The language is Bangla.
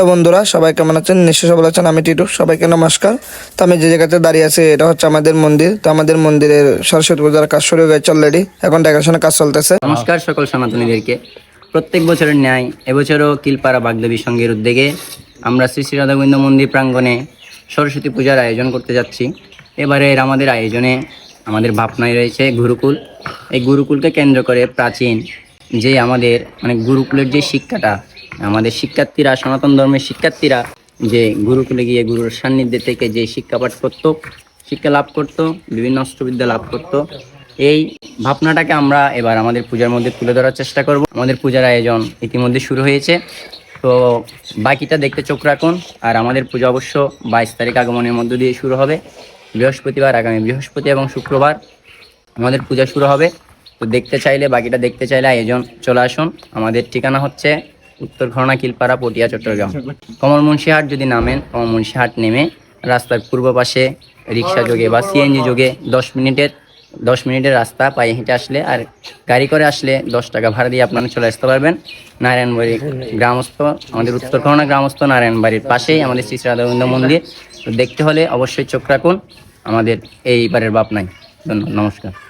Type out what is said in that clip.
বন্ধুরা, সবাই কেমন আছেন? নিশ্চয়ই সবাই আছেন। আমি টিটু, সবাইকে নমস্কার। তো আমি যে জায়গাতে দাঁড়িয়ে আছি এটা হচ্ছে আমাদের মন্দির। তো আমাদের মন্দিরের সরস্বতী পূজার কাজ শুরু হয়ে গেছে অলরেডি, এখন ডেকোরেশনের কাজ চলতেছে। নমস্কার সকল সনাতনীদেরকে। প্রত্যেক বছরের ন্যায় এবছরও কিলপাড়া বাগদেবী সংঘের উদ্যোগে আমরা শ্রী শ্রী রাধাগোবিন্দ মন্দির প্রাঙ্গণে সরস্বতী পূজার আয়োজন করতে যাচ্ছি। এবারের আমাদের আয়োজনে আমাদের ভাবনায় রয়েছে গুরুকুল। এই গুরুকুলকে কেন্দ্র করে প্রাচীন যে আমাদের গুরুকুলের যে শিক্ষাটা, আমাদের শিক্ষার্থীরা, সনাতন ধর্মের শিক্ষার্থীরা যে গুরুকুলে গিয়ে গুরুর সান্নিধ্যে থেকে যে শিক্ষাপাঠ করত, শিক্ষা লাভ করত, বিভিন্ন অস্ত্রবিদ্যা লাভ করত, এই ভাবনাটাকে আমরা এবার আমাদের পূজার মধ্যে তুলে ধরার চেষ্টা করব। আমাদের পূজার আয়োজন ইতিমধ্যে শুরু হয়েছে, তো বাকিটা দেখতে চোখ রাখুন। আর আমাদের পূজা অবশ্য 22 তারিখ আগমনের মধ্য দিয়ে শুরু হবে। বৃহস্পতিবার, আগামী বৃহস্পতি এবং শুক্রবার আমাদের পূজা শুরু হবে। তো বাকিটা দেখতে চাইলে আয়োজন চলে আসুন। আমাদের ঠিকানা হচ্ছে উত্তর ঘরনা, কিলপাড়া, পটিয়া, চট্টগ্রাম। কমলমুন্সিহাট যদি নামেন, কমলমুন্সিহাট নেমে রাস্তার পূর্ব পাশে রিক্সা যোগে বা সিএনজি যোগে 10 মিনিটের রাস্তা পায়ে হেঁটে আসলে, আর গাড়ি করে আসলে 10 টাকা ভাড়া দিয়ে আপনারা চলে আসতে পারবেন। নারায়ণবাড়ি গ্রামস্থ, আমাদের উত্তরকরণা গ্রামস্থ নারায়ণবাড়ির পাশেই আমাদের শ্রী শ্রী রাধাগোবিন্দ মন্দির। তো দেখতে হলে অবশ্যই চোখ রাখুন আমাদের এইবারের ভাবনায়। ধন্যবাদ, নমস্কার।